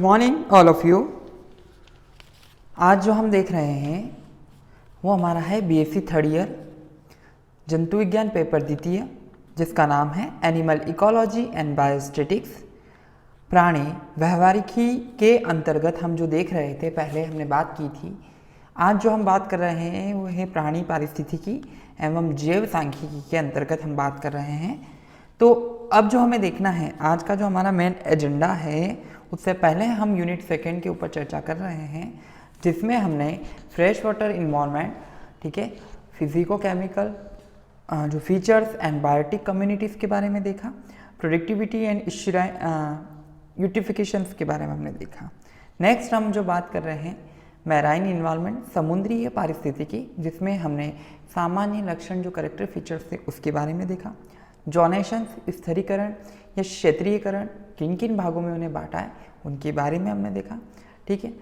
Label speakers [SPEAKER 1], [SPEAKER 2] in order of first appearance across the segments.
[SPEAKER 1] Morning all of you. आज जो हम देख रहे हैं वो हमारा है बीएससी थर्ड ईयर जंतु विज्ञान पेपर द्वितीय, जिसका नाम है एनिमल इकोलॉजी एंड बायोस्टैटिक्स। प्राणी व्यवहारिकी के अंतर्गत हम जो देख रहे थे, पहले हमने बात की थी। आज जो हम बात कर रहे हैं वो है प्राणी पारिस्थितिकी एवं जैव सांख्यिकी के अंतर्गत हम बात कर रहे हैं। तो अब जो हमें देखना है, आज का जो हमारा मेन एजेंडा है, उससे पहले हम यूनिट सेकेंड के ऊपर चर्चा कर रहे हैं, जिसमें हमने फ्रेश वाटर इन्वायरमेंट, ठीक है, फिजिको केमिकल जो फीचर्स एंड बायोटिक कम्युनिटीज़ के बारे में देखा, प्रोडक्टिविटी एंड यूटिफिकेशंस के बारे में हमने देखा। नेक्स्ट हम जो बात कर रहे हैं मैराइन इन्वायरमेंट, समुद्री पारिस्थितिकी, जिसमें हमने सामान्य लक्षण जो करेक्टर फीचर्स थे उसके बारे में देखा। जोनेशंस, स्थिरीकरण या क्षेत्रीयकरण, किन किन भागों में उन्हें बांटा है उनके बारे में हमने देखा, ठीक है।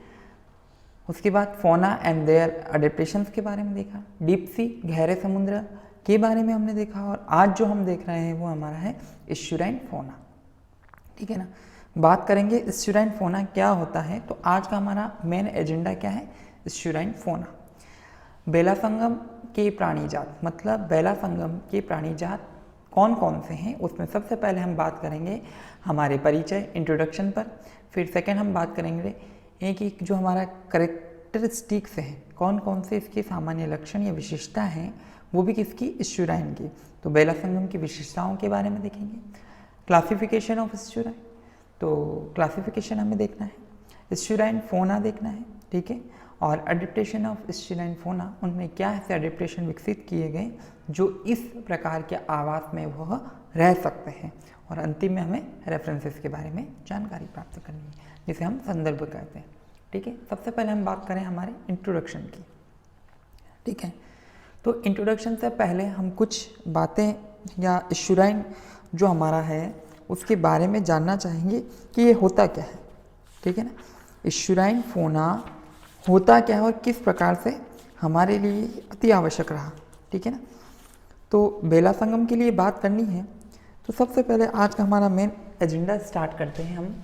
[SPEAKER 1] उसके बाद फोना एंड देयर अडेप्टेशंस के बारे में देखा। डीप सी, गहरे समुद्र के बारे में हमने देखा। और आज जो हम देख रहे हैं वो हमारा है एस्चुराइन फोना, ठीक है ना। बात करेंगे एस्चुराइन फोना क्या होता है। तो आज का हमारा मेन एजेंडा क्या है, एस्चुराइन फोना। बेला संगम के प्राणी जात, मतलब बेला संगम के प्राणी जात कौन कौन से हैं, उसमें सबसे पहले हम बात करेंगे हमारे परिचय इंट्रोडक्शन पर। फिर सेकंड हम बात करेंगे एक जो हमारा करेक्टरिस्टिक्स है, कौन कौन से इसके सामान्य लक्षण या विशेषता हैं, वो भी किसकी, एस्चुराइन की। तो बेला संगम की विशेषताओं के बारे में देखेंगे। क्लासिफिकेशन ऑफ एस्चुराइन, तो क्लासिफिकेशन हमें देखना है। एस्चुराइन फोना देखना है, ठीक है। और अडेप्टेशन ऑफ एस्चुराइन फोना, उनमें क्या ऐसे अडेप्टेशन विकसित किए गए जो इस प्रकार के आवास में वह रह सकते हैं। और अंतिम में हमें रेफरेंसेस के बारे में जानकारी प्राप्त करनी है, जिसे हम संदर्भ कहते हैं, ठीक है। सबसे पहले हम बात करें हमारे इंट्रोडक्शन की, ठीक है। तो इंट्रोडक्शन से पहले हम कुछ बातें या एस्चुराइन जो हमारा है उसके बारे में जानना चाहेंगे कि ये होता क्या है, ठीक है ना। एस्चुराइन फोना होता क्या है और किस प्रकार से हमारे लिए अति आवश्यक रहा, ठीक है ना। तो बेला संगम के लिए बात करनी है, तो सबसे पहले आज का हमारा मेन एजेंडा स्टार्ट करते हैं हम।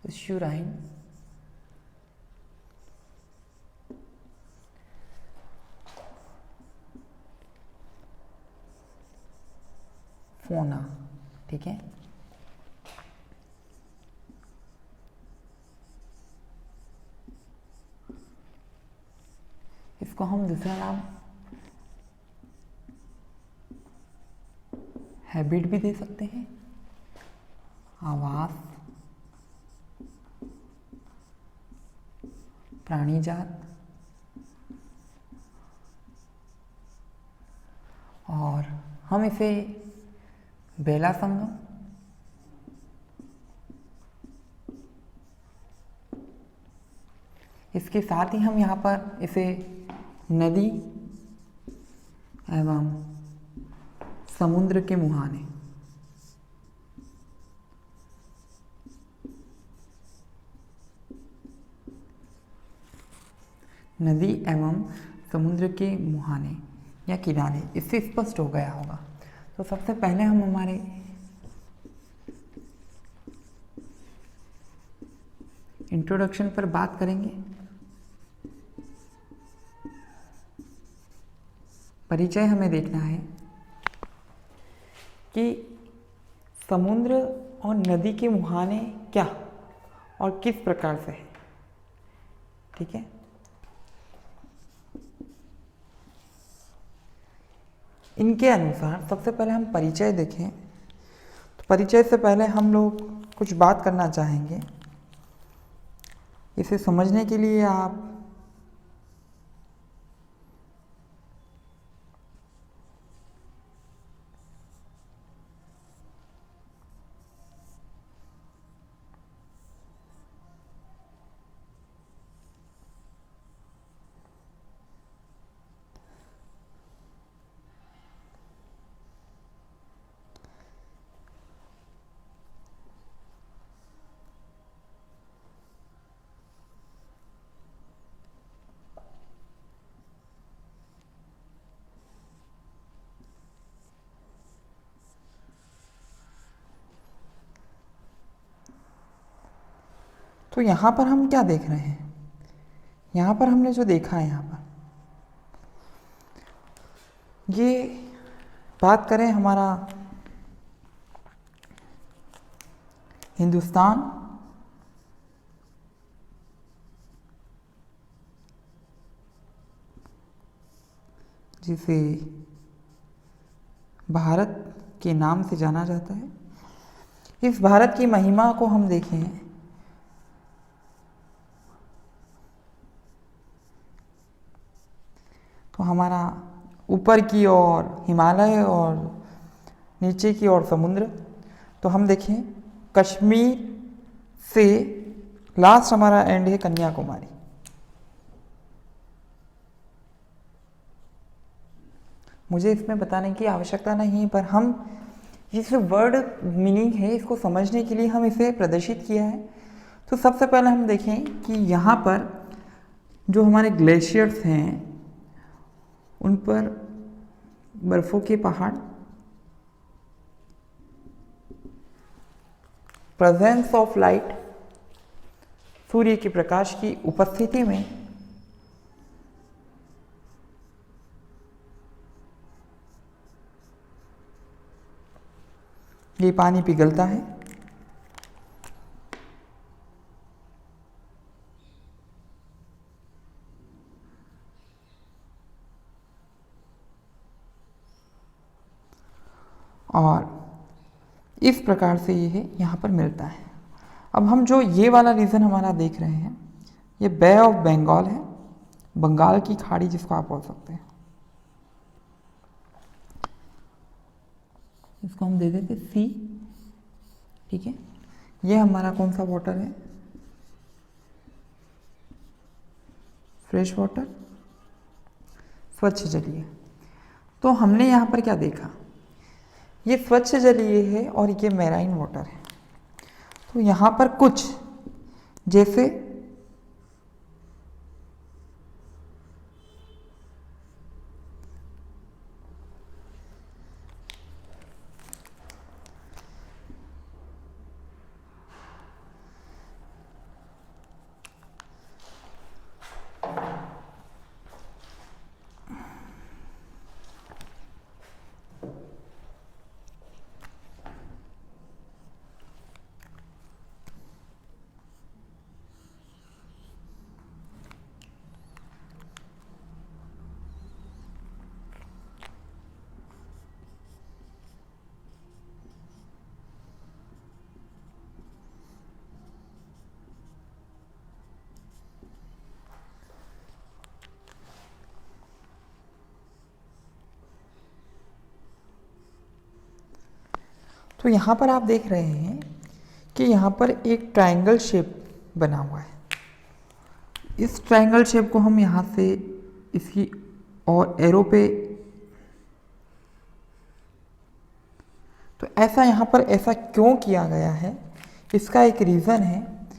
[SPEAKER 1] एस्चुराइन फोना, ठीक है। इसको हम दूसरा नाम हैबिट भी दे सकते हैं, आवास, प्राणी जात, और हम इसे बेला संगम, इसके साथ ही हम यहाँ पर इसे नदी एवं समुद्र के मुहाने, नदी एवं समुद्र के मुहाने या किनारे, इससे स्पष्ट हो गया होगा। तो सबसे पहले हम हमारे इंट्रोडक्शन पर बात करेंगे। परिचय हमें देखना है कि समुद्र और नदी के मुहाने क्या और किस प्रकार से है, ठीक है। इनके अनुसार सबसे पहले हम परिचय देखें। तो परिचय से पहले हम लोग कुछ बात करना चाहेंगे। इसे समझने के लिए आप तो यहाँ पर हम क्या देख रहे हैं, यहाँ पर हमने जो देखा है, यहाँ पर ये बात करें हमारा हिंदुस्तान, जिसे भारत के नाम से जाना जाता है, इस भारत की महिमा को हम देखें तो हमारा ऊपर की ओर हिमालय और नीचे की ओर समुद्र। तो हम देखें कश्मीर से लास्ट हमारा एंड है कन्याकुमारी। मुझे इसमें बताने की आवश्यकता नहीं, पर हम इस वर्ड मीनिंग है इसको समझने के लिए हम इसे प्रदर्शित किया है। तो सबसे पहले हम देखें कि यहाँ पर जो हमारे ग्लेशियर्स हैं उन पर बर्फ़ों के पहाड़, प्रेजेंस ऑफ लाइट, सूर्य के प्रकाश की उपस्थिति में ये पानी पिघलता है। और इस प्रकार से ये यहाँ पर मिलता है। अब हम जो ये वाला रीजन हमारा देख रहे हैं, ये बे ऑफ बंगाल है, बंगाल की खाड़ी जिसको आप बोल सकते हैं। इसको हम दे देते सी, ठीक है। ये हमारा कौन सा वाटर है, फ्रेश वाटर, स्वच्छ जलीय। तो हमने यहाँ पर क्या देखा, ये स्वच्छ जलीय है और ये मैराइन वाटर है। तो यहाँ पर कुछ जैसे तो यहाँ पर आप देख रहे हैं कि यहाँ पर एक ट्रायंगल शेप बना हुआ है। इस ट्रायंगल शेप को हम यहाँ से इसकी और एरो पे, तो ऐसा यहाँ पर ऐसा क्यों किया गया है, इसका एक रीज़न है।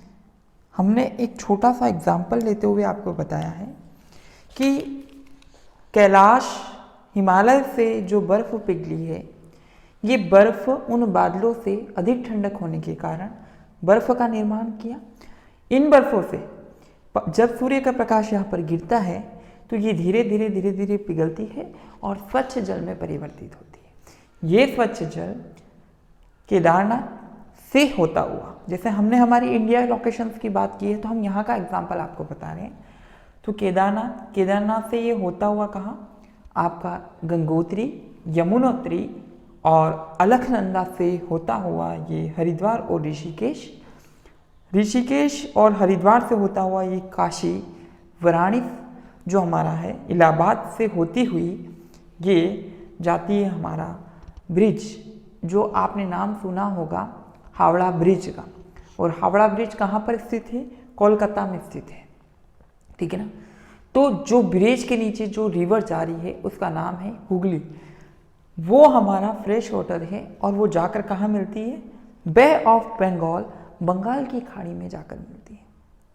[SPEAKER 1] हमने एक छोटा सा एग्जाम्पल लेते हुए आपको बताया है कि कैलाश हिमालय से जो बर्फ़ पिघली है, ये बर्फ़ उन बादलों से अधिक ठंडक होने के कारण बर्फ़ का निर्माण किया। इन बर्फ़ों से जब सूर्य का प्रकाश यहाँ पर गिरता है तो ये धीरे धीरे धीरे धीरे पिघलती है और स्वच्छ जल में परिवर्तित होती है। ये स्वच्छ जल केदारनाथ से होता हुआ, जैसे हमने हमारी इंडिया लोकेशंस की बात की है तो हम यहाँ का एग्जाम्पल आपको बता रहे हैं। तो केदारनाथ से ये होता हुआ कहाँ, आपका गंगोत्री, यमुनोत्री और अलकनंदा से होता हुआ ये हरिद्वार और ऋषिकेश और हरिद्वार से होता हुआ ये काशी, वाराणसी जो हमारा है, इलाहाबाद से होती हुई ये जाती है हमारा ब्रिज, जो आपने नाम सुना होगा हावड़ा ब्रिज का। और हावड़ा ब्रिज कहाँ पर स्थित है, कोलकाता में स्थित है, ठीक है ना। तो जो ब्रिज के नीचे जो रिवर जा रही है उसका नाम है हुगली, वो हमारा फ्रेश वाटर है और वो जाकर कहाँ मिलती है, बे ऑफ बंगाल, बंगाल की खाड़ी में जाकर मिलती है,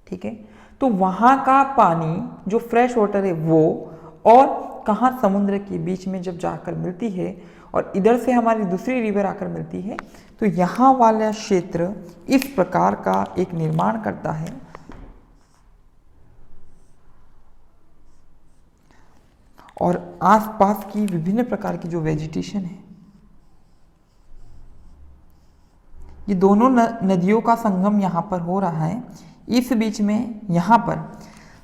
[SPEAKER 1] ठीक है। तो वहाँ का पानी जो फ्रेश वाटर है वो, और कहाँ समुद्र के बीच में जब जाकर मिलती है और इधर से हमारी दूसरी रिवर आकर मिलती है, तो यहाँ वाला क्षेत्र इस प्रकार का एक निर्माण करता है और आसपास की विभिन्न प्रकार की जो वेजिटेशन है, ये दोनों नदियों का संगम यहाँ पर हो रहा है। इस बीच में यहाँ पर,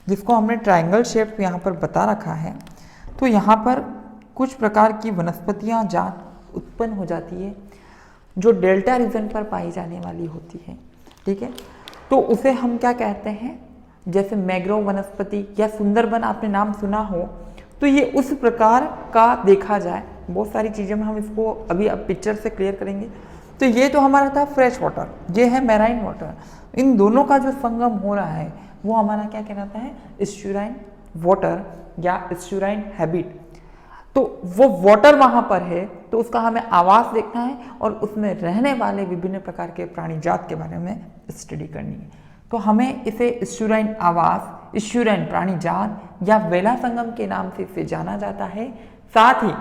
[SPEAKER 1] जिसको हमने ट्रायंगल शेप यहाँ पर बता रखा है, तो यहाँ पर कुछ प्रकार की वनस्पतियाँ जात उत्पन्न हो जाती है जो डेल्टा रीजन पर पाई जाने वाली होती है। ठीक है, तो उसे हम क्या कहते हैं, जैसे मैंग्रोव वनस्पति या सुंदरबन आपने नाम सुना हो, तो ये उस प्रकार का देखा जाए। बहुत सारी चीज़ें में हम इसको अभी अब पिक्चर से क्लियर करेंगे। तो ये तो हमारा था फ्रेश वाटर, ये है मैराइन वाटर। इन दोनों का जो संगम हो रहा है वो हमारा क्या कहलाता है, एस्चुराइन वाटर या एस्चुराइन हैबिट। तो वो वाटर वहाँ पर है, तो उसका हमें आवास देखना है और उसमें रहने वाले विभिन्न प्रकार के प्राणी जात के बारे में स्टडी करनी है। तो हमें इसे एस्चुराइन आवास, एस्चुराइन प्राणी जात या वेला संगम के नाम से इसे जाना जाता है। साथ ही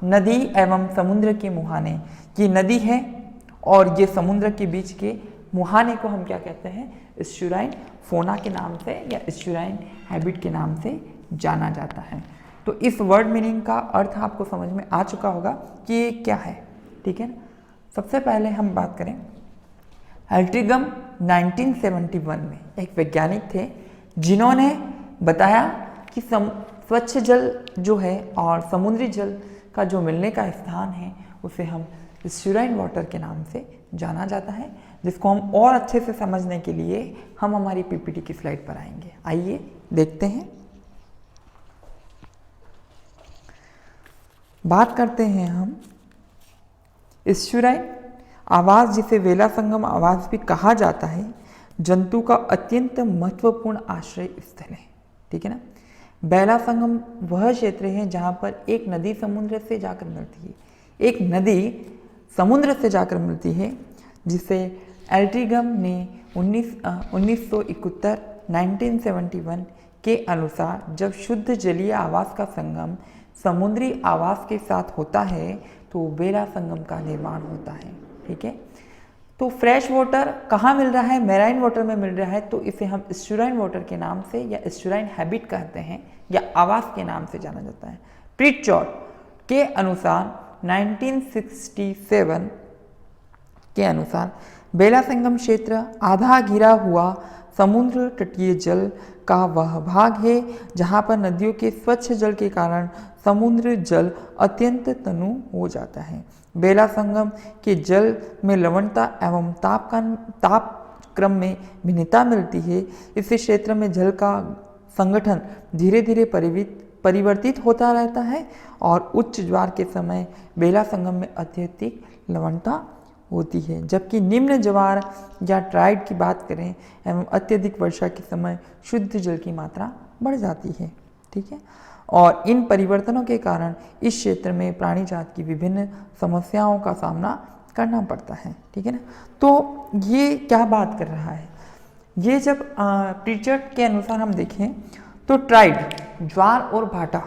[SPEAKER 1] नदी एवं समुद्र के मुहाने, ये नदी है और ये समुद्र के बीच के मुहाने को हम क्या कहते हैं, एस्चुराइन फोना के नाम से या एस्चुराइन हैबिट के नाम से जाना जाता है। तो इस वर्ड मीनिंग का अर्थ आपको समझ में आ चुका होगा कि ये क्या है। ठीक है, सबसे पहले हम बात करें, एल्ट्रिगम 1971 में एक वैज्ञानिक थे जिन्होंने बताया कि स्वच्छ जल जो है और समुद्री जल का जो मिलने का स्थान है उसे हम एस्चुराइन वाटर के नाम से जाना जाता है, जिसको हम और अच्छे से समझने के लिए हम हमारी पीपीटी की स्लाइड पर आएंगे। आइए देखते हैं, बात करते हैं हम एस्चुराइन आवास, जिसे वेला संगम आवास भी कहा जाता है, जंतु का अत्यंत महत्वपूर्ण आश्रय स्थल है। ठीक है ना, बेला संगम वह क्षेत्र है जहाँ पर एक नदी समुद्र से जाकर मिलती है, एक नदी समुद्र से जाकर मिलती है, जिसे एल्ट्रिगम ने 1971 के अनुसार जब शुद्ध जलीय आवास का संगम समुद्री आवास के साथ होता है तो बेला संगम का निर्माण होता है। ठीक है, तो फ्रेश वाटर कहाँ मिल रहा है, मैराइन वाटर में मिल रहा है, तो इसे हम एस्चुराइन वाटर के नाम से या एस्चुराइन हैबिट कहते हैं या आवास के नाम से जाना जाता है। प्रिटचॉर्ड के अनुसार 1967 के अनुसार बेला संगम क्षेत्र आधा घिरा हुआ समुद्र तटीय जल का वह भाग है जहाँ पर नदियों के स्वच्छ जल के कारण समुद्र जल अत्यंत तनु हो जाता है। बेला संगम के जल में लवणता एवं तापक्रम में भिन्नता मिलती है। इस क्षेत्र में जल का संगठन धीरे धीरे परिवर्तित होता रहता है और उच्च ज्वार के समय बेला संगम में अत्यधिक लवणता होती है, जबकि निम्न ज्वार या ट्राइड की बात करें एवं अत्यधिक वर्षा के समय शुद्ध जल की मात्रा बढ़ जाती है। ठीक है, और इन परिवर्तनों के कारण इस क्षेत्र में प्राणी जात की विभिन्न समस्याओं का सामना करना पड़ता है। ठीक है ना, तो ये क्या बात कर रहा है, ये जब प्रिचर्ड के अनुसार हम देखें तो ट्राइड ज्वार और भाटा,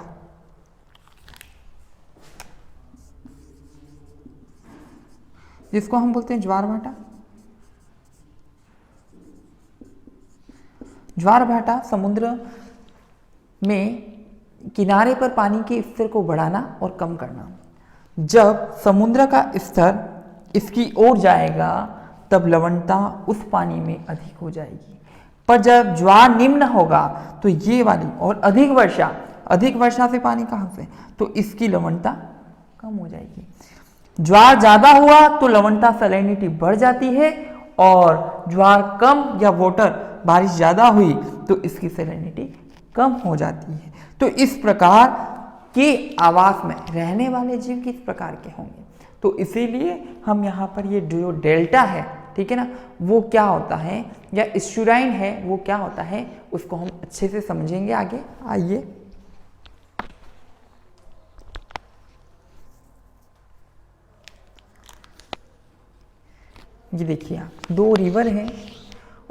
[SPEAKER 1] जिसको हम बोलते हैं ज्वार भाटा, ज्वार भाटा समुद्र में किनारे पर पानी के स्तर को बढ़ाना और कम करना। जब समुद्र का स्तर इसकी ओर जाएगा तब लवणता उस पानी में अधिक हो जाएगी, पर जब ज्वार निम्न होगा तो ये वाली और अधिक वर्षा से पानी कहाँ से, तो इसकी लवणता कम हो जाएगी। ज्वार ज्यादा हुआ तो लवणता सैलिनिटी बढ़ जाती है और ज्वार कम या वाटर बारिश ज्यादा हुई तो इसकी सैलिनिटी कम हो जाती है। तो इस प्रकार के आवास में रहने वाले जीव किस प्रकार के होंगे, तो इसीलिए हम यहाँ पर ये जो डेल्टा है, ठीक है ना, वो क्या होता है या एस्चुराइन है वो क्या होता है, उसको हम अच्छे से समझेंगे आगे। आइए ये देखिए, दो रिवर हैं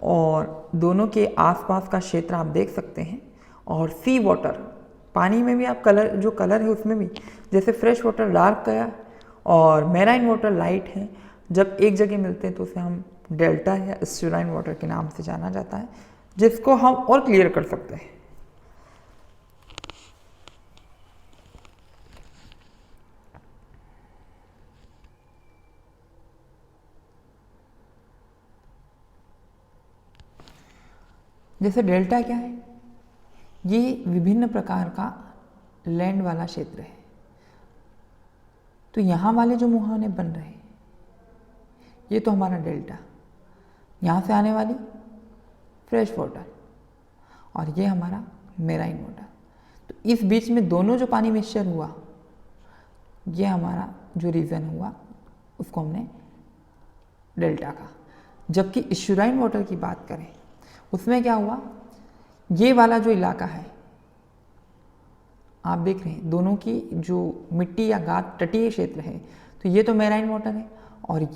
[SPEAKER 1] और दोनों के आसपास का क्षेत्र आप देख सकते हैं और सी वाटर पानी में भी आप कलर, जो कलर है उसमें भी, जैसे फ्रेश वाटर डार्क है और मैराइन वाटर लाइट है, जब एक जगह मिलते हैं तो उसे हम डेल्टा या एस्चुराइन वाटर के नाम से जाना जाता है, जिसको हम और क्लियर कर सकते हैं। जैसे डेल्टा क्या है, ये विभिन्न प्रकार का लैंड वाला क्षेत्र है। तो यहाँ वाले जो मुहाने बन रहे हैं ये तो हमारा डेल्टा, यहाँ से आने वाली फ्रेश वाटर और ये हमारा मेराइन वाटर। तो इस बीच में दोनों जो पानी मिक्सचर हुआ, ये हमारा जो रीजन हुआ उसको हमने डेल्टा का। जबकि एस्चुराइन वाटर की बात करें उसमें क्या हुआ, ये वाला जो इलाका है आप देख रहे हैं, दोनों की जो मिट्टी या गाद तटीय क्षेत्र है, तो ये तो मैराइन वाटर है और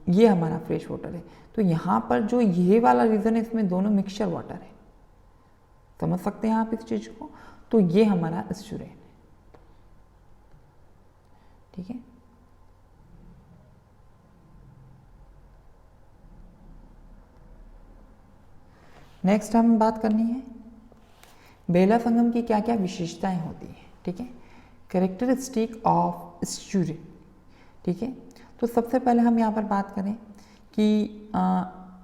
[SPEAKER 1] ये हमारा फ्रेश वाटर है। तो यहाँ पर जो ये वाला रीजन है इसमें दोनों मिक्सचर वाटर है, समझ सकते हैं आप इस चीज को। तो ये हमारा एस्चुराइन है, ठीक है। नेक्स्ट हम बात करनी है बेला संगम की क्या क्या विशेषताएं होती हैं, ठीक है। कैरेक्टरिस्टिक ऑफ एस्चुरी, ठीक है। तो सबसे पहले हम यहाँ पर बात करें कि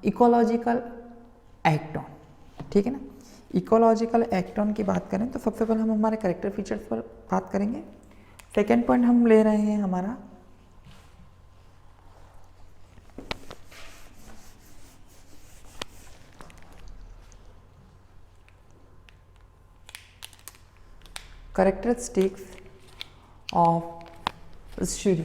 [SPEAKER 1] इकोलॉजिकल एक्टॉन, ठीक है ना। इकोलॉजिकल एक्टॉन की बात करें तो सबसे पहले हम हमारे कैरेक्टर फीचर्स पर बात करेंगे। सेकेंड पॉइंट हम ले रहे हैं हमारा characteristics of estuary,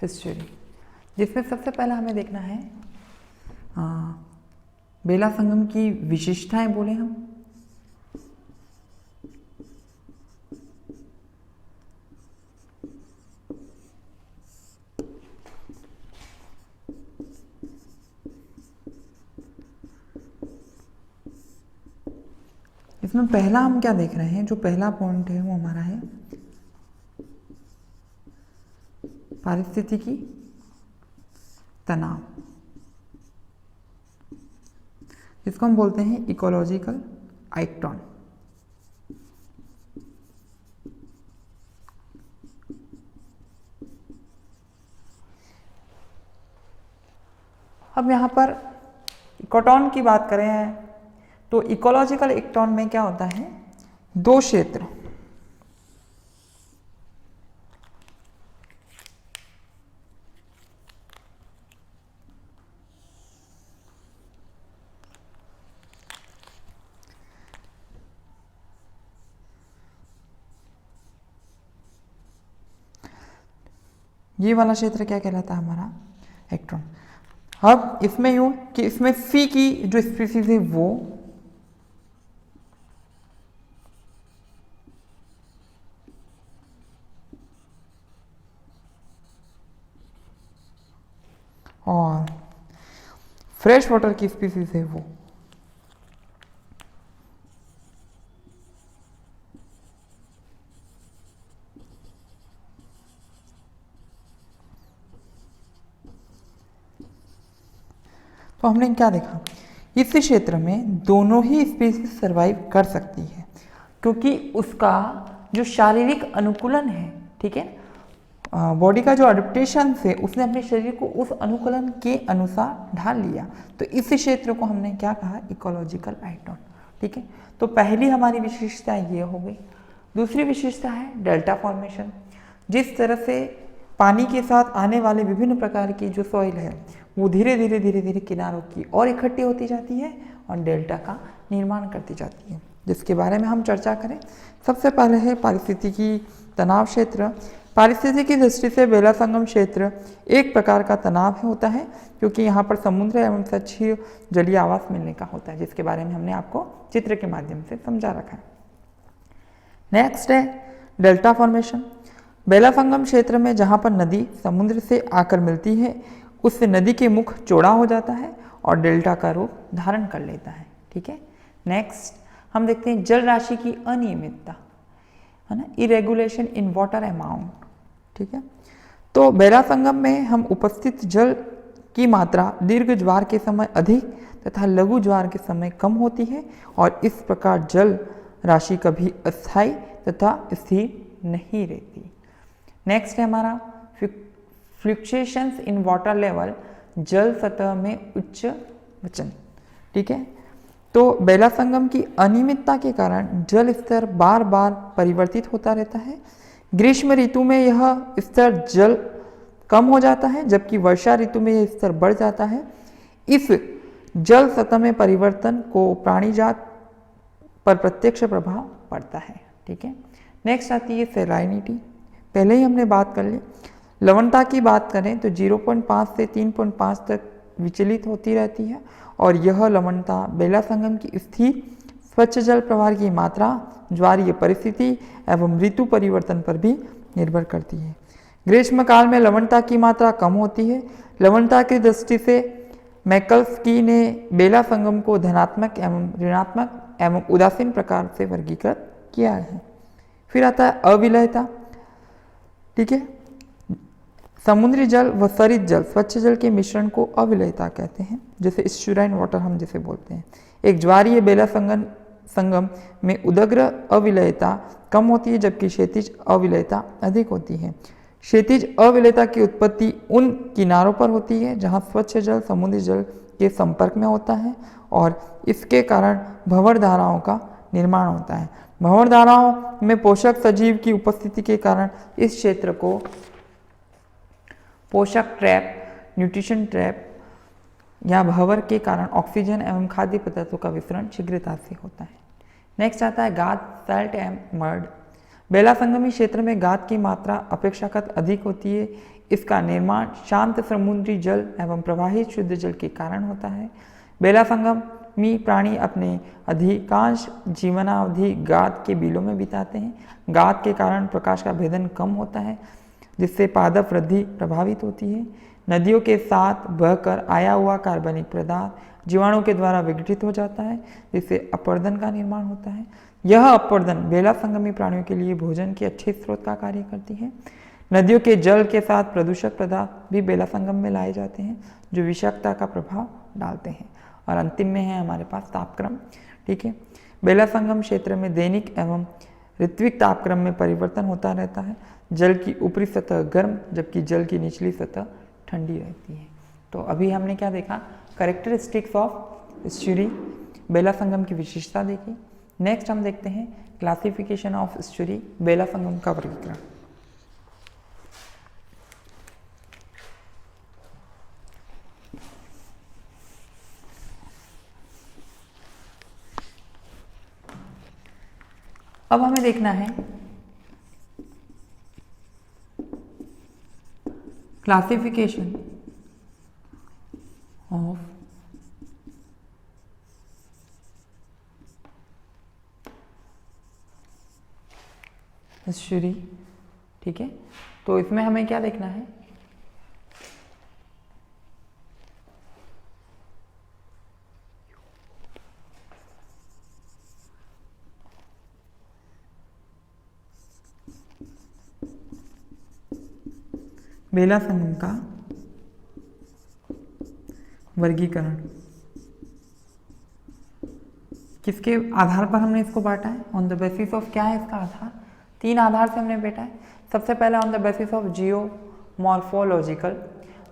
[SPEAKER 1] estuary, जिसमें सबसे पहले हमें देखना है बेला संगम की विशेषताएं बोले हम। इसमें पहला हम क्या देख रहे हैं, जो पहला पॉइंट है वो हमारा है पारिस्थितिकी तनाव, इसको हम बोलते हैं इकोलॉजिकल एक्टॉन। अब यहाँ पर इकोटॉन की बात करें तो इकोलॉजिकल एक्टॉन में क्या होता है, दो क्षेत्र, ये वाला क्षेत्र क्या कहलाता है हमारा एक्टॉन। अब इसमें यूं कि इसमें सी की जो स्पीसीज है वो और फ्रेश वाटर की स्पीसीज है वो, तो हमने क्या देखा, इस क्षेत्र में दोनों ही स्पीसीज सरवाइव कर सकती है क्योंकि उसका जो शारीरिक अनुकूलन है, ठीक है, बॉडी का जो अडेप्टेशन है उसने अपने शरीर को उस अनुकूलन के अनुसार ढाल लिया। तो इस क्षेत्र को हमने क्या कहा, इकोलॉजिकल एक्टॉन, ठीक है। तो पहली हमारी विशेषता ये हो गई। दूसरी विशेषता है डेल्टा फॉर्मेशन। जिस तरह से पानी के साथ आने वाले विभिन्न प्रकार की जो सॉइल है वो धीरे धीरे धीरे धीरे किनारों की और इकट्ठी होती जाती है और डेल्टा का निर्माण करती जाती है, जिसके बारे में हम चर्चा करें। सबसे पहले है पारिस्थितिकी तनाव क्षेत्र। पारिस्थितिकी की दृष्टि से बेला संगम क्षेत्र एक प्रकार का तनाव होता है, क्योंकि यहाँ पर समुद्र एवं स्वच्छ जलीय आवास मिलने का होता है, जिसके बारे में हमने आपको चित्र के माध्यम से समझा रखा है। नेक्स्ट है डेल्टा फॉर्मेशन। बेला संगम क्षेत्र में जहाँ पर नदी समुद्र से आकर मिलती है, उससे नदी के मुख चौड़ा हो जाता है और डेल्टा का रूप धारण कर लेता है। ठीक है। नेक्स्ट हम देखते हैं जल राशि की अनियमितता, है ना, इरेगुलेशन इन वाटर अमाउंट। ठीक है। तो बेला संगम में हम उपस्थित जल की मात्रा दीर्घ ज्वार के समय अधिक तथा लघु ज्वार के समय कम होती है और इस प्रकार जल राशि कभी अस्थायी तथा स्थिर नहीं रहती। नेक्स्ट है हमारा फ्लक्चुएशंस इन वाटर लेवल, जल सतह में उच्च वचन। ठीक है। तो बेला संगम की अनियमितता के कारण जल स्तर बार बार परिवर्तित होता रहता है। ग्रीष्म ऋतु में यह स्तर जल कम हो जाता है, जबकि वर्षा ऋतु में यह स्तर बढ़ जाता है। इस जल सतह में परिवर्तन को प्राणीजात पर प्रत्यक्ष प्रभाव पड़ता है। ठीक है। नेक्स्ट आती है सैलिनिटी। पहले ही हमने बात कर ली। लवणता की बात करें तो 0.5 से 3.5 तक विचलित होती रहती है और यह लवणता बेला संगम की स्थिर स्वच्छ जल प्रवाह की मात्रा, ज्वारीय परिस्थिति एवं ऋतु परिवर्तन पर भी निर्भर करती है। ग्रीष्म काल में लवणता की मात्रा कम होती है। लवणता की दृष्टि से मैकल्स्की ने बेला संगम को धनात्मक एवं ऋणात्मक एवं उदासीन प्रकार से वर्गीकृत किया है। फिर आता है अविलयता। ठीक है। समुद्री जल व सरित जल, स्वच्छ जल के मिश्रण को अविलयता कहते हैं, जैसे स्टुराइन वाटर हम जिसे बोलते हैं। एक ज्वारीय बेला संगम में उदग्र अविलयता कम होती है, जबकि क्षैतिज अविलयता अधिक होती है। क्षैतिज अविलयता की उत्पत्ति उन किनारों पर होती है जहां स्वच्छ जल समुद्री जल के संपर्क में होता है और इसके कारण भंवर धाराओं का निर्माण होता है। भंवर धाराओं में पोषक सजीव की उपस्थिति के कारण इस क्षेत्र को पोषक ट्रैप, न्यूट्रिशन ट्रैप या भंवर के कारण ऑक्सीजन एवं खाद्य पदार्थों का वितरण शीघ्रता से होता है। नेक्स्ट आता है गाद, सैल्ट एंड मर्ड। बेला संगमी क्षेत्र में गाद की मात्रा अपेक्षाकृत अधिक होती है। इसका निर्माण शांत समुद्री जल एवं प्रवाहित शुद्ध जल के कारण होता है। बेला संगमी प्राणी अपने अधिकांश जीवनावधि गाद के बिलों में बिताते हैं। गाद के कारण प्रकाश का भेदन कम होता है, जिससे पादप वृद्धि प्रभावित होती है। नदियों के साथ बहकर आया हुआ कार्बनिक पदार्थ जीवाणु के द्वारा विघटित हो जाता है, जिससे अपवर्दन का निर्माण होता है। यह अपवर्दन बेला संगमी प्राणियों के लिए भोजन के अच्छे स्रोत का कार्य करती है। नदियों के जल के साथ प्रदूषक पदार्थ भी बेला संगम में लाए जाते हैं, जो विषाक्तता का प्रभाव डालते हैं। और अंतिम में है हमारे पास तापक्रम। ठीक है। बेला संगम क्षेत्र में दैनिक एवं ऋत्विक तापक्रम में परिवर्तन होता रहता है। जल की ऊपरी सतह गर्म, जबकि जल की निचली सतह ठंडी रहती है। तो अभी हमने क्या देखा, कैरेक्टरिस्टिक्स ऑफ एस्चुरी, बेला संगम की विशेषता देखी। नेक्स्ट हम देखते हैं क्लासिफिकेशन ऑफ एस्चुरी, बेला संगम का वर्गीकरण। अब हमें देखना है क्लासिफिकेशन ऑफ एस्चुरी। ठीक है। तो इसमें हमें क्या देखना है, बेला संगम का वर्गीकरण। किसके आधार पर हमने इसको बांटा है, ऑन द बेसिस ऑफ, क्या है इसका आधार, 3 आधार से हमने बांटा है। सबसे पहले on the basis of geomorphological,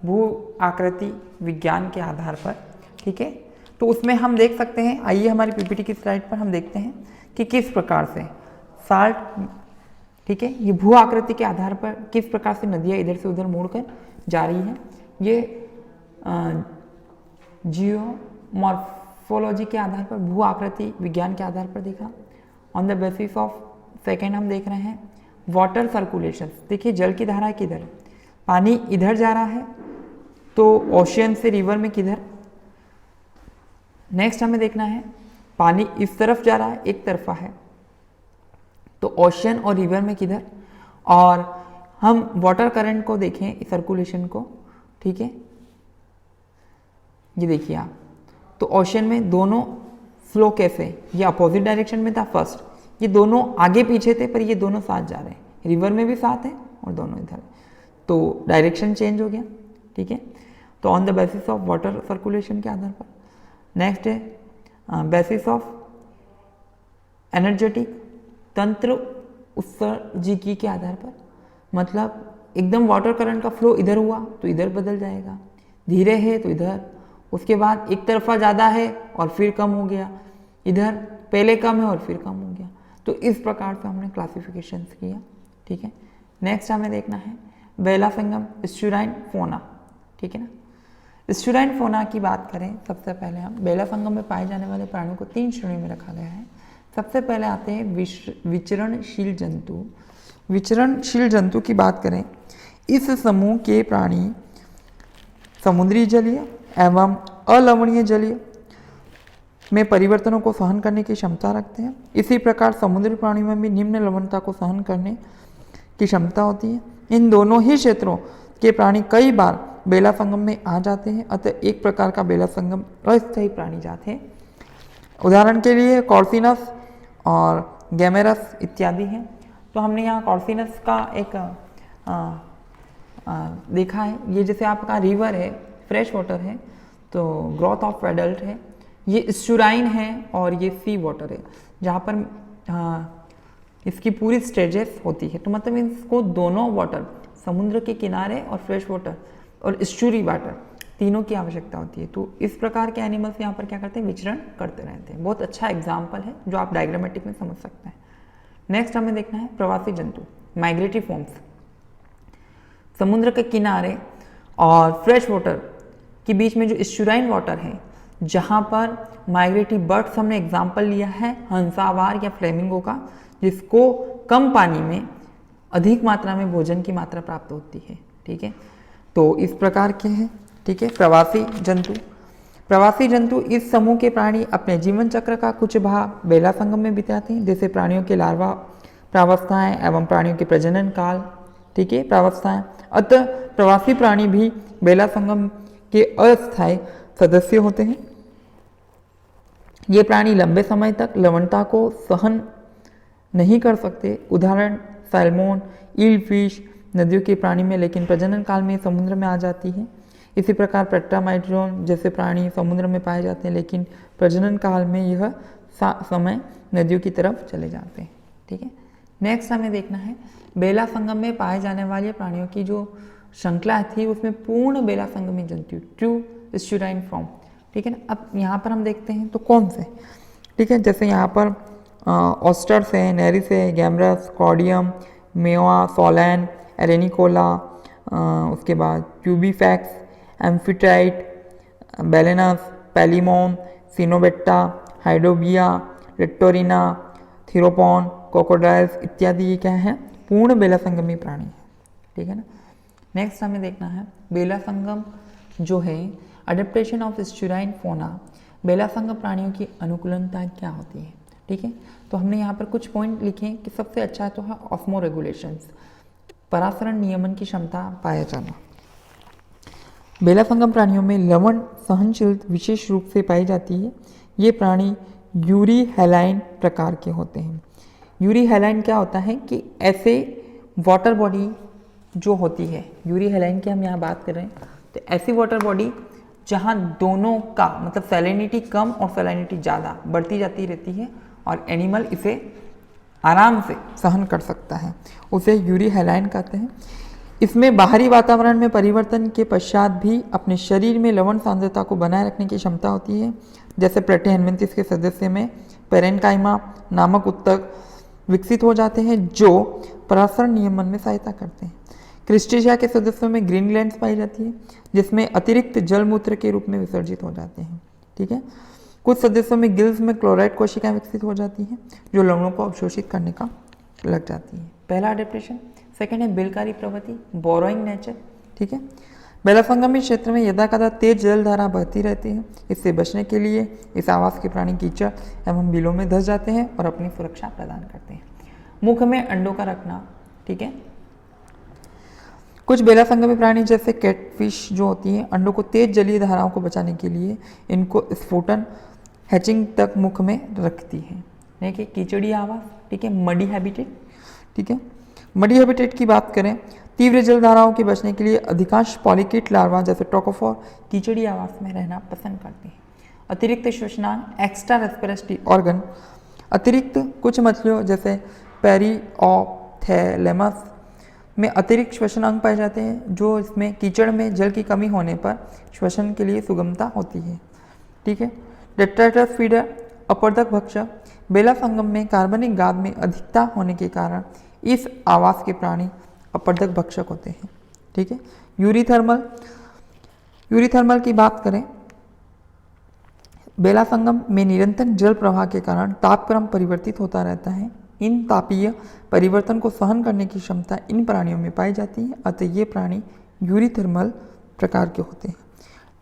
[SPEAKER 1] भू आकृति विज्ञान के आधार पर। ठीक है। तो उसमें हम देख सकते हैं, आइए हमारी पीपीटी की स्लाइड पर हम देखते हैं कि किस प्रकार से साल्ट, ठीक है, ये भू आकृति के आधार पर किस प्रकार से नदियाँ इधर से उधर मुड़कर जा रही हैं। ये जियोमॉर्फोलॉजी के आधार पर, भू आकृति विज्ञान के आधार पर देखा। On the basis of second हम देख रहे हैं वाटर सर्कुलेशन, देखिए जल की धारा किधर है, पानी इधर जा रहा है तो ओशियन से रिवर में किधर। नेक्स्ट हमें देखना है पानी इस तरफ जा रहा है, एक तरफा है, तो ओशियन और रिवर में किधर। और हम वाटर करंट को देखें, सर्कुलेशन को, ठीक है, ये देखिए आप, तो ओशियन में दोनों फ्लो कैसे, ये अपोजिट डायरेक्शन में था फर्स्ट, ये दोनों आगे पीछे थे पर ये दोनों साथ जा रहे हैं, रिवर में भी साथ है और दोनों इधर, तो डायरेक्शन चेंज हो गया, ठीक है। तो on the basis of water circulation के आधार पर। नेक्स्ट है बेसिस ऑफ एनर्जेटिक तंत्र उत्सर्जिकी के आधार पर, मतलब एकदम वाटर करंट का फ्लो इधर हुआ तो इधर बदल जाएगा, धीरे है तो इधर, उसके बाद एक तरफा ज़्यादा है और फिर कम हो गया, इधर पहले कम है और फिर कम हो गया। तो इस प्रकार से हमने क्लासिफिकेशन किया, ठीक है। नेक्स्ट हमें देखना है बेला संगम स्टुराइन फोना, ठीक है ना। स्टुराइन फोना की बात करें, सबसे पहले हम बेला संगम में पाए जाने वाले प्राणियों को 3 श्रेणी में रखा गया है। सबसे पहले आते हैं विचरणशील जंतु। विचरणशील जंतु की बात करें, इस समूह के प्राणी समुद्री जलीय एवं अलवणीय जलीय में परिवर्तनों को सहन करने की क्षमता रखते हैं। इसी प्रकार समुद्री प्राणियों में भी निम्न लवणता को सहन करने की क्षमता होती है। इन दोनों ही क्षेत्रों के प्राणी कई बार बेला संगम में आ जाते हैं, अतः एक प्रकार का बेला संगम अस्थायी प्राणी जाते हैं। उदाहरण के लिए कॉर्सिनस और गैमेरस इत्यादि हैं। तो हमने यहाँ कॉर्सिनस का एक देखा है, ये जैसे आपका रिवर है, फ्रेश वाटर है, तो ग्रोथ ऑफ एडल्ट है, ये स्टुराइन है और ये सी वाटर है, जहाँ पर इसकी पूरी स्टेजेस होती है। तो मतलब इसको दोनों वाटर, समुद्र के किनारे और फ्रेश वाटर और स्टूरी वाटर, तीनों की आवश्यकता होती है। तो इस प्रकार के एनिमल्स यहाँ पर क्या करते हैं, विचरण करते रहते हैं। बहुत अच्छा एग्जाम्पल है जो आप डायग्रामेटिक में समझ सकते हैं। नेक्स्ट हमें देखना है प्रवासी जंतु, माइग्रेटरी फॉर्म्स। समुद्र के किनारे और फ्रेश वाटर के बीच में जो स्टुराइन वाटर है, जहाँ पर माइग्रेटरी बर्ड्स हमने एग्जाम्पल लिया है हंसावार या फ्लेमिंगो का, जिसको कम पानी में अधिक मात्रा में भोजन की मात्रा प्राप्त होती है, ठीक है। तो इस प्रकार के हैं, ठीक है, प्रवासी जंतु। प्रवासी जंतु इस समूह के प्राणी अपने जीवन चक्र का कुछ भाग बेला संगम में बिताते हैं, जैसे प्राणियों के लार्वा प्रावस्थाएं एवं प्राणियों के प्रजनन काल, ठीक है, प्रावस्थाएं। अतः प्रवासी प्राणी भी बेला संगम के अस्थायी सदस्य होते हैं। ये प्राणी लंबे समय तक लवणता को सहन नहीं कर सकते। उदाहरण सैल्मोन, ईल फिश नदियों के प्राणी में, लेकिन प्रजनन काल में समुद्र में आ जाती है। इसी प्रकार पेट्रामाइड्रोन जैसे प्राणी समुद्र में पाए जाते हैं, लेकिन प्रजनन काल में यह समय नदियों की तरफ चले जाते हैं, ठीक है। नेक्स्ट हमें देखना है बेला संगम में पाए जाने वाले प्राणियों की जो श्रृंखला थी, उसमें पूर्ण बेला संगमी जंतु, ट्रू स्टुराइन फॉर्म, ठीक है ना। अब यहाँ पर हम देखते हैं तो कौन से, ठीक है, जैसे यहाँ पर ऑस्टर्स है, नेरिस है, गैमरस, कॉर्डियम, मेवा, सोलैन, एरेनिकोला, उसके बाद ट्यूबीफैक्स, एम्फिट्राइट, बेलेनस, पैलीमोन, सिनोबेट्टा, हाइडोबिया, रेक्टोरिना, थीरोपॉन, कोकोडाइल्स इत्यादि ये क्या है, पूर्ण बेला संगमी प्राणी है, ठीक है ना। नेक्स्ट हमें देखना है बेला संगम जो है अडेप्टेशन ऑफ स्टुराइन फोना, बेला संगम प्राणियों की अनुकूलनता क्या होती है, ठीक है। तो हमने यहाँ पर कुछ पॉइंट लिखे कि सबसे अच्छा तो है ऑस्मो रेगुलेशंस, परासरण नियमन की क्षमता पाया जाना। बेला संगम प्राणियों में लवण सहनशील विशेष रूप से पाई जाती है। ये प्राणी यूरी हैलाइन प्रकार के होते हैं। यूरी हैलाइन क्या होता है कि ऐसे वाटर बॉडी जो होती है, यूरी हैलाइन की हम यहाँ बात कर रहे हैं, तो ऐसी वाटर बॉडी जहाँ दोनों का मतलब सैलिनिटी कम और सैलिनिटी ज़्यादा बढ़ती जाती रहती है और एनिमल इसे आराम से सहन कर सकता है, उसे यूरी हैलाइन कहते हैं। इसमें बाहरी वातावरण में परिवर्तन के पश्चात भी अपने शरीर में लवण सांद्रता को बनाए रखने की क्षमता होती है। जैसे प्लेटिहेलमिन्थिस के सदस्य में पेरेन्काइमा नामक उत्तक विकसित हो जाते हैं जो परासरण नियमन में सहायता करते हैं। क्रिस्टेशिया के सदस्यों में ग्रीन ग्लैंड्स पाई जाती है, जिसमें अतिरिक्त जल मूत्र के रूप में विसर्जित हो जाते हैं, ठीक है। कुछ सदस्यों में गिल्स में क्लोराइड कोशिकाएं विकसित हो जाती हैं जो लवणों को अवशोषित करने का लग जाती है। पहला अडेप्टेशन। सेकंड है बेलकारी प्रवृत्ति, बोरोइंग नेचर। ठीक है, बेलासंगमी क्षेत्र में यदा कदा तेज जलधारा बहती रहती है। इससे बचने के लिए इस आवास के प्राणी कीचड़ एवं बिलों में धंस जाते हैं और अपनी सुरक्षा प्रदान करते हैं। मुख में अंडों का रखना। ठीक है, कुछ बेलासंगमी प्राणी जैसे कैटफिश जो होती है, अंडों को तेज जलीय धाराओं को बचाने के लिए इनको स्फोटन हैचिंग तक मुख में रखती है। देखिए कीचड़ी आवास। ठीक है, मडी हैबिटेट। ठीक है, मडी हैबिटेट की बात करें, तीव्र जल धाराओं के बचने के लिए अधिकांश पॉलीकीट लार्वा जैसे ट्रोकोफोर कीचड़ी आवास में रहना पसंद करते हैं। अतिरिक्त श्वसनांग, एक्स्ट्रा रेस्पिरेटरी ऑर्गन। अतिरिक्त कुछ मछलियों जैसे पेरिओप्थैलेमस में अतिरिक्त श्वसनांग पाए जाते हैं, जो इसमें कीचड़ में जल की कमी होने पर श्वसन के लिए सुगमता होती है। ठीक है, डेट्राइटस फीडर, अपवर्तक भक्षक। बेलासंगम में कार्बनिक गाद में अधिकता होने के कारण इस आवास के प्राणी अपवर्तक भक्षक होते हैं। ठीक है, यूरीथर्मल की बात करें, बेलासंगम में निरंतर जल प्रवाह के कारण तापक्रम परिवर्तित होता रहता है। इन तापीय परिवर्तन को सहन करने की क्षमता इन प्राणियों में पाई जाती है, अतः ये प्राणी यूरीथर्मल प्रकार के होते हैं।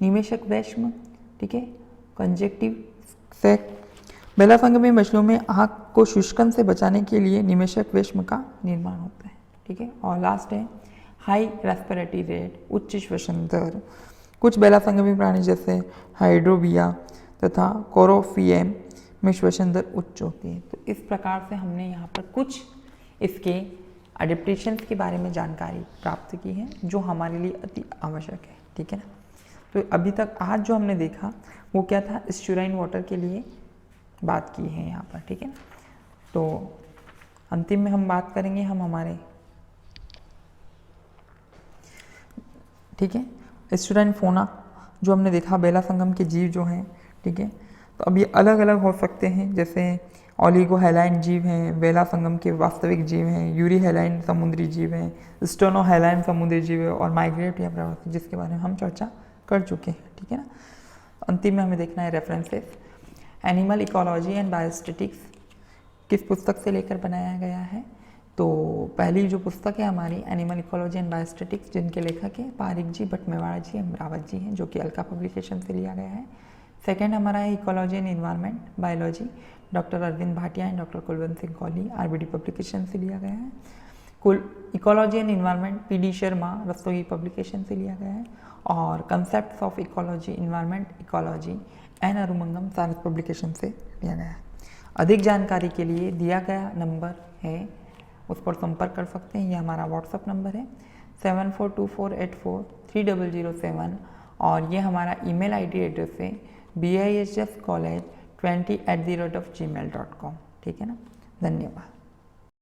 [SPEAKER 1] निमेशक वैश्म। ठीक है, कंजेक्टिव सैक। बेलासंगम में मछलियों में आँख को शुष्कन से बचाने के लिए निमेशक वैश्म का निर्माण होता है। ठीक है, और लास्ट है हाई रेस्पिरेटरी रेट, उच्च श्वसन दर। कुछ बेलासंगमी प्राणी जैसे हाइड्रोबिया तथा कोरोफियम में श्वसन दर उच्च होती है। तो इस प्रकार से हमने यहाँ पर कुछ इसके अडेप्टेशंस के बारे में जानकारी प्राप्त की है, जो हमारे लिए अति आवश्यक है। ठीक है ना, तो अभी तक आज जो हमने देखा वो क्या था, स्टूराइन वाटर के लिए बात की है यहाँ पर। ठीक है ना, तो अंतिम में हम बात करेंगे हम हमारे, ठीक है, स्टूराइन फोना जो हमने देखा बेलासंगम के जीव जो हैं। ठीक है, तो अब ये अलग अलग हो सकते हैं, जैसे ओलिगोहेलाइन जीव हैं, बेलासंगम के वास्तविक जीव हैं, यूरीहेलाइन समुद्री जीव हैं, स्टोनोहेलाइन समुद्री जीव है, और माइग्रेट या प्रवासी, जिसके बारे में हम चर्चा कर चुके हैं। ठीक है ना, अंतिम में हमें देखना है references. Animal ecology and biostatics किस पुस्तक से लेकर बनाया गया है, तो पहली जो पुस्तक है हमारी एनिमल इकोलॉजी एंड बायोस्टैटिक्स, जिनके लेखक है पारिक जी, भट्टमेवाड़ा जी, अमरावत जी हैं, जो कि अलका पब्लिकेशन से लिया गया है। सेकेंड हमारा है ecology and environment biology, doctor Arvind Bhatia and doctor Kulwant Singh Kauli, RBD publication से लिया गया है। Ecology and environment PD Sharma, Rastogi publication से लिया गया है। और concept of ecology, environment, ecology and Arumugam, Saras publication से लिया गया है। अधिक जानकारी के लिए दिया गया नंबर है, उस पर संपर्क कर सकते हैं। ये हमारा व्हाट्सअप नंबर है 7424843007, और ये हमारा ईमेल आईडी एड्रेस है bishscollege20@gmail.com। ठीक है ना, धन्यवाद।